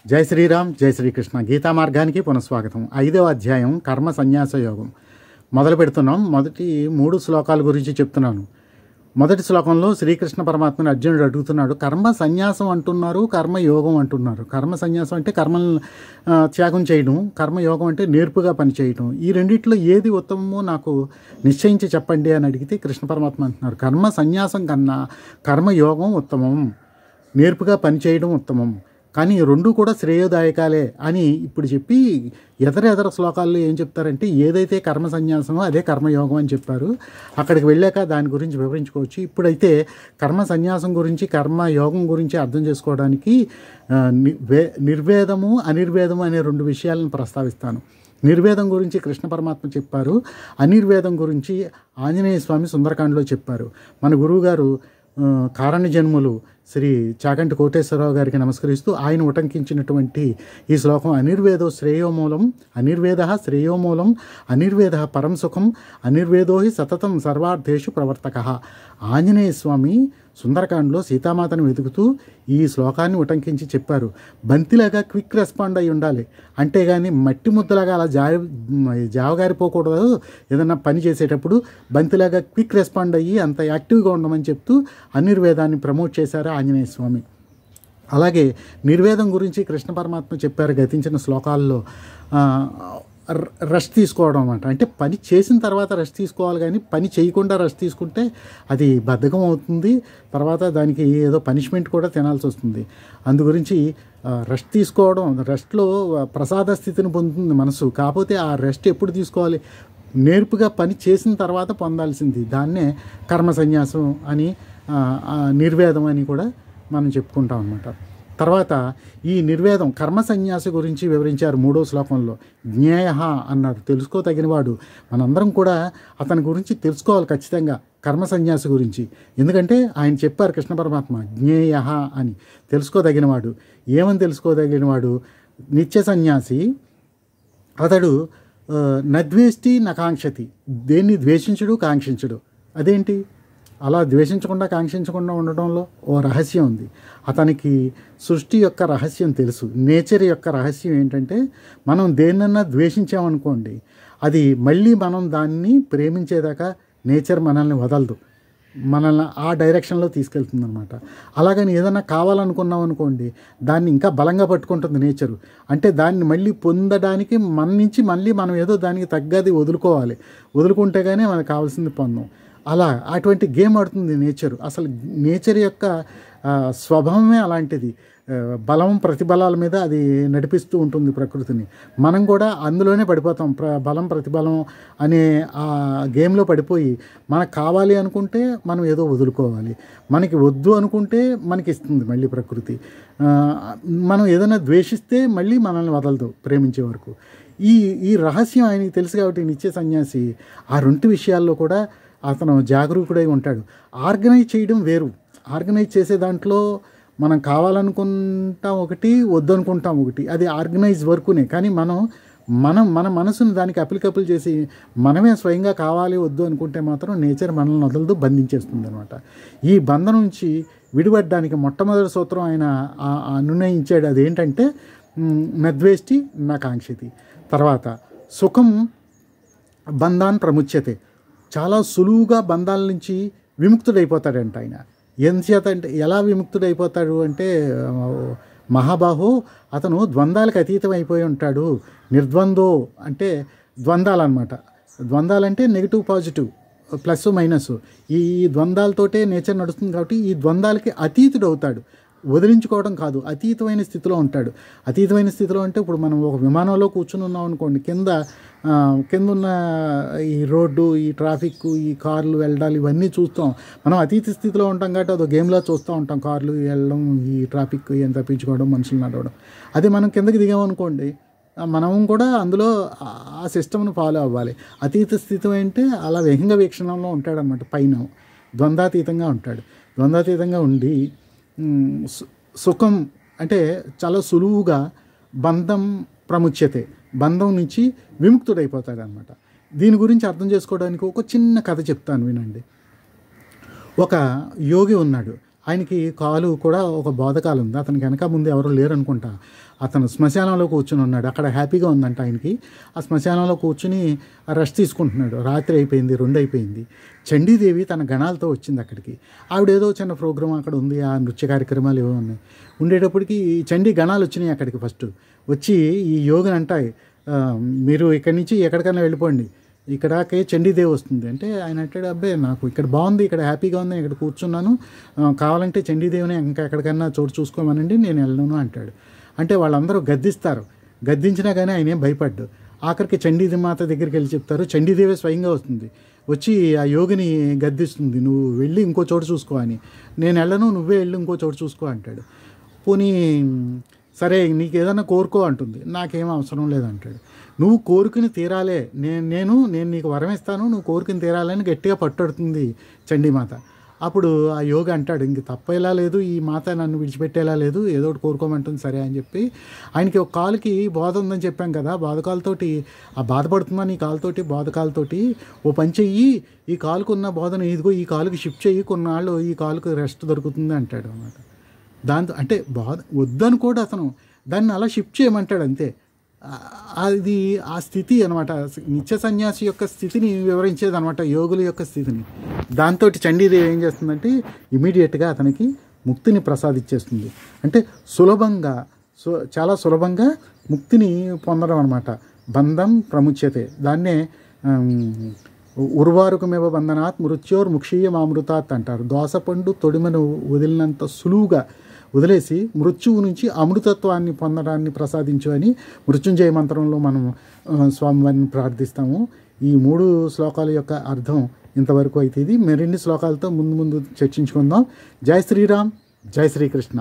జై శ్రీరామ్, జై శ్రీకృష్ణ. గీతా మార్గానికి పునఃస్వాగతం. 5వ అధ్యాయం కర్మ సన్యాస యోగం మొదలు పెడుతున్నాం. మొదటి 3 శ్లోకాల గురించి చెప్తున్నాను. మొదటి శ్లోకంలో శ్రీకృష్ణ పరమాత్మని అర్జునుడు అడుగుతున్నాడు, కర్మ సన్యాసం అంటున్నారు, కర్మయోగం అంటున్నారు. కర్మ సన్యాసం అంటే కర్మలను త్యాగం చేయడం, కర్మయోగం అంటే నేర్పుగా పనిచేయడం. ఈ రెండిట్లో ఏది ఉత్తమమో నాకు నిశ్చయించి చెప్పండి అని అడిగితే కృష్ణ పరమాత్మ అంటున్నారు, కర్మ సన్యాసం కన్నా కర్మయోగం ఉత్తమం, నేర్పుగా పనిచేయడం ఉత్తమం. కానీ రెండు కూడా శ్రేయోదాయకాలే అని ఇప్పుడు చెప్పి ఎదర శ్లోకాల్లో ఏం చెప్తారంటే ఏదైతే కర్మ సన్యాసమో అదే కర్మయోగం అని చెప్పారు. అక్కడికి వెళ్ళాక దాని గురించి వివరించుకోవచ్చు. ఇప్పుడైతే కర్మ సన్యాసం గురించి, కర్మయోగం గురించి అర్థం చేసుకోవడానికి నిర్వేదము అనిర్వేదము అనే 2 విషయాలను ప్రస్తావిస్తాను. నిర్వేదం గురించి కృష్ణ పరమాత్మ చెప్పారు, అనిర్వేదం గురించి ఆంజనేయ స్వామి సుందరకాండలో చెప్పారు. మన గురువుగారు కారణ జన్ములు శ్రీ చాగంటి కోటేశ్వరరావు గారికి నమస్కరిస్తూ ఆయన ఉటంకించినటువంటి ఈ శ్లోకం, అనిర్వేదో శ్రేయోమూలం, అనిర్వేద శ్రేయోమూలం, అనిర్వేద పరం సుఖం, అనిర్వేదో హి సతతం సర్వార్థేషు ప్రవర్తక. ఆంజనేయ స్వామి సుందరకాండలో సీతామాతను వెతుకుతూ ఈ శ్లోకాన్ని ఉటంకించి చెప్పారు. బంతిలాగా క్విక్ రెస్పాండ్ అయి ఉండాలి, అంతేగాని మట్టి ముద్దలాగా అలా జావగారిపోకూడదు. ఏదన్నా పని చేసేటప్పుడు బంతిలాగా క్విక్ రెస్పాండ్ అయ్యి అంత యాక్టివ్గా ఉండమని చెప్తూ అనిర్వేదాన్ని ప్రమోట్ చేశారు ఆంజనేయ స్వామి. అలాగే నిర్వేదం గురించి కృష్ణ పరమాత్మ చెప్పారు గతించిన శ్లోకాల్లో. రెస్ట్ తీసుకోవడం అన్నమాట. అంటే పని చేసిన తర్వాత రెస్ట్ తీసుకోవాలి, కానీ పని చేయకుండా రెస్ట్ తీసుకుంటే అది బద్ధకం అవుతుంది. తర్వాత దానికి ఏదో పనిష్మెంట్ కూడా తినాల్సి వస్తుంది. అందు గురించి రెస్ట్ తీసుకోవడం, రెస్ట్లో ప్రసాద స్థితిని పొందుతుంది మనసు. కాకపోతే ఆ రెస్ట్ ఎప్పుడు తీసుకోవాలి? నేర్పుగా పని చేసిన తర్వాత పొందాల్సింది. దాన్నే కర్మ సన్యాసం అని, నిర్వేదం అని కూడా మనం చెప్పుకుంటాం అన్నమాట. తర్వాత ఈ నిర్వేదం కర్మ సన్యాసి గురించి వివరించారు 3వ శ్లోకంలో. జ్ఞేయ అన్నారు, తెలుసుకోదగినవాడు. మనందరం కూడా అతని గురించి తెలుసుకోవాలి ఖచ్చితంగా, కర్మ సన్యాసి గురించి. ఎందుకంటే ఆయన చెప్పారు కృష్ణ పరమాత్మ జ్ఞేయ అని, తెలుసుకోదగినవాడు. ఏమని తెలుసుకోదగినవాడు? నిత్య సన్యాసి అతడు నద్వేష్టి నకాంక్షతి, దేన్ని ద్వేషించడు కాంక్షించడు. అదేంటి? అలా ద్వేషించకుండా కాంక్షించకుండా ఉండడంలో ఓ రహస్యం ఉంది. అతనికి సృష్టి యొక్క రహస్యం తెలుసు. నేచర్ యొక్క రహస్యం ఏంటంటే, మనం దేన్నన్నా ద్వేషించామనుకోండి, అది మళ్ళీ మనం దాన్ని ప్రేమించేదాకా నేచర్ మనల్ని వదలదు, మనల్ని ఆ డైరెక్షన్లో తీసుకెళ్తుంది అనమాట. అలాగని ఏదైనా కావాలనుకున్నాం అనుకోండి, దాన్ని ఇంకా బలంగా పట్టుకుంటుంది నేచరు. అంటే దాన్ని మళ్ళీ పొందడానికి మన నుంచి మళ్ళీ మనం ఏదో దానికి తగ్గది వదులుకోవాలి. వదులుకుంటే కానీ మనకు కావాల్సింది పొందాం. అలా అటువంటి గేమ్ ఆడుతుంది నేచరు. అసలు నేచర్ యొక్క స్వభావమే అలాంటిది. బలం ప్రతిబలాల మీద అది నడిపిస్తూ ఉంటుంది ప్రకృతిని. మనం కూడా అందులోనే పడిపోతాం. బలం ప్రతిబలం అనే ఆ గేమ్లో పడిపోయి, మనకు కావాలి అనుకుంటే మనం ఏదో వదులుకోవాలి, మనకి వద్దు అనుకుంటే మనకి ఇస్తుంది మళ్ళీ ప్రకృతి. మనం ఏదైనా ద్వేషిస్తే మళ్ళీ మనల్ని వదలదు ప్రేమించే వరకు. ఈ రహస్యం ఆయనకి తెలుసు కాబట్టి నిత్య సన్యాసి ఆ 2 విషయాల్లో కూడా అతను జాగరూకుడై ఉంటాడు. ఆర్గనైజ్ చేయడం వేరు. ఆర్గనైజ్ చేసే దాంట్లో మనం కావాలనుకుంటాం ఒకటి, వద్దనుకుంటాం ఒకటి. అది ఆర్గనైజ్ వర్కునే. కానీ మన మనసును దానికి అప్లికబుల్ చేసి మనమే స్వయంగా కావాలి వద్దు అనుకుంటే మాత్రం నేచర్ మనల్ని వదలదు, బంధించేస్తుంది అనమాట. ఈ బంధం నుంచి విడిపడడానికి మొట్టమొదటి సూత్రం ఆయన నిర్ణయించాడు. అదేంటంటే నద్వేష్టి నా కాంక్షతి. తర్వాత సుఖం బంధాన్ ప్రముచ్యతే, చాలా సులువుగా బంధాల నుంచి విముక్తుడైపోతాడంట ఆయన. ఎంతచేత అంటే ఎలా విముక్తుడైపోతాడు అంటే, మహాబాహో అతను ద్వంద్వాలకు అతీతం అయిపోయి ఉంటాడు. నిర్ద్వందో అంటే ద్వంద్వాలన్నమాట. ద్వంద్వాలంటే నెగిటివ్ పాజిటివ్, ప్లస్ మైనస్. ఈ ద్వంద్వాలతోటే నేచర్ నడుస్తుంది కాబట్టి ఈ ద్వంద్వాలకి అతీతుడు అవుతాడు. వదిలించుకోవడం కాదు, అతీతమైన స్థితిలో ఉంటాడు. అతీతమైన స్థితిలో అంటే ఇప్పుడు మనం ఒక విమానంలో కూర్చుని ఉన్నాం అనుకోండి, కింద ఉన్న ఈ రోడ్డు, ఈ ట్రాఫిక్, ఈ కార్లు వెళ్ళడాలు ఇవన్నీ చూస్తాం. మనం అతీత స్థితిలో ఉంటాం కాబట్టి అదో గేమ్లా చూస్తూ ఉంటాం. కార్లు వెళ్ళడం, ఈ ట్రాఫిక్ ఎంత తప్పించుకోవడం, మనుషులు నడవడం. అదే మనం కిందకి దిగామనుకోండి, మనం కూడా అందులో ఆ సిస్టమ్ను ఫాలో అవ్వాలి. అతీత స్థితి అంటే అలా విహంగ వీక్షణంలో ఉంటాడనమాట. పైన ద్వంద్వాతీతంగా ఉంటాడు. ద్వంద్వాతీతంగా ఉండి సుఖం అంటే చాలా సులువుగా బంధం ప్రముచ్యతే, బంధం నుంచి విముక్తుడైపోతాడనమాట. దీని గురించి అర్థం చేసుకోవడానికి ఒక చిన్న కథ చెప్తాను, వినండి. ఒక యోగి ఉన్నాడు. ఆయనకి కాలు కూడా ఒక బోధకాలు ఉంది. అతనికి వెనక ముందు ఎవరు లేరు అనుకుంటా. అతను శ్మశానంలో కూర్చుని ఉన్నాడు. అక్కడ హ్యాపీగా ఉందంట ఆయనకి. ఆ శ్మశానంలో కూర్చుని రెస్ట్ తీసుకుంటున్నాడు. రాత్రి అయిపోయింది, 2 అయిపోయింది. చండీదేవి తన గణాలతో వచ్చింది అక్కడికి. ఆవిడేదో చిన్న ప్రోగ్రాం అక్కడ ఉంది, ఆ నృత్య కార్యక్రమాలు ఏవో ఉన్నాయి. ఉండేటప్పటికి ఈ చండీ గణాలు వచ్చినాయి అక్కడికి. ఫస్ట్ వచ్చి ఈ యోగిని అంటాయి, మీరు ఇక్కడి నుంచి ఎక్కడికైనా వెళ్ళిపోండి, ఇక్కడకే చండీదేవి వస్తుంది అంటే ఆయన అంటాడు, అబ్బాయి నాకు ఇక్కడ బాగుంది, ఇక్కడ హ్యాపీగా ఉంది, ఇక్కడ కూర్చున్నాను, కావాలంటే చండీదేవిని ఇంకా ఎక్కడికైనా చోటు చూసుకోమనండి, నేను వెళ్ళను అంటాడు. అంటే వాళ్ళందరూ గద్దిస్తారు. గద్దించినా కానీ ఆయన ఏం భయపడ్డు. ఆఖరికి చండీదేవి మాత దగ్గరికి వెళ్ళి చెప్తారు. చండీదేవి స్వయంగా వస్తుంది, వచ్చి ఆ యోగిని గద్దిస్తుంది, నువ్వు వెళ్ళి ఇంకో చోటు చూసుకో అని. నేను వెళ్ళను, నువ్వే వెళ్ళి ఇంకో చోటు చూసుకో అంటాడు. పోనీ సరే నీకు ఏదైనా కోరుకో అంటుంది. నాకేం అవసరం లేదంటాడు. నువ్వు కోరుకుని తీరాలే, నేను నీకు వరం ఇస్తాను, నువ్వు కోరుకుని తీరాలని గట్టిగా పట్టుడుతుంది చండీమాత. అప్పుడు ఆ యోగి అంటాడు, ఇంక తప్పేలా లేదు, ఈ మాత నన్ను విడిచిపెట్టేలా లేదు, ఏదో ఒకటి కోరుకోమంటుంది సరే అని చెప్పి. ఆయనకి ఒక కాలుకి బాధ ఉందని చెప్పాం కదా, బాధకాలతోటి ఆ బాధపడుతుందని ఈ కాలుతోటి బాధకాలతోటి ఓ పని చెయ్యి, ఈ కాలుకున్న బాధను ఇదిగో ఈ కాలుకి షిఫ్ట్ చెయ్యి, కొన్నాళ్ళు ఈ కాలుకి రెస్ట్ దొరుకుతుంది అంటాడు అన్నమాట. దాంతో అంటే బాధ వద్దనుకోడు అతను, దాన్ని అలా షిఫ్ట్ చేయమంటాడు అంతే. అది ఆ స్థితి అనమాట, నిత్య సన్యాసి యొక్క స్థితిని వివరించేది అనమాట, యోగుల యొక్క స్థితిని. దాంతో చండీదేవి ఏం చేస్తుందంటే ఇమీడియట్గా అతనికి ముక్తిని ప్రసాదించేస్తుంది. అంటే సులభంగా చాలా సులభంగా ముక్తిని పొందడం అనమాట. బంధం ప్రముచ్యతే, దాన్నే ఉర్వారుకమేవ బంధనాత్ మృత్యోర్ ముక్షీయమామృతాత్ అంటారు. దోసపండు తొడిమను వదిలినంత సులువుగా వదిలేసి మృత్యువు నుంచి అమృతత్వాన్ని పొందడాన్ని ప్రసాదించు అని మృత్యుంజయ మంత్రంలో మనం స్వామివారిని ప్రార్థిస్తాము. ఈ 3 శ్లోకాల యొక్క అర్థం ఇంతవరకు అయితే ఇది. మరిన్ని శ్లోకాలతో ముందు చర్చించుకుందాం. జై శ్రీరామ్, జై శ్రీకృష్ణ.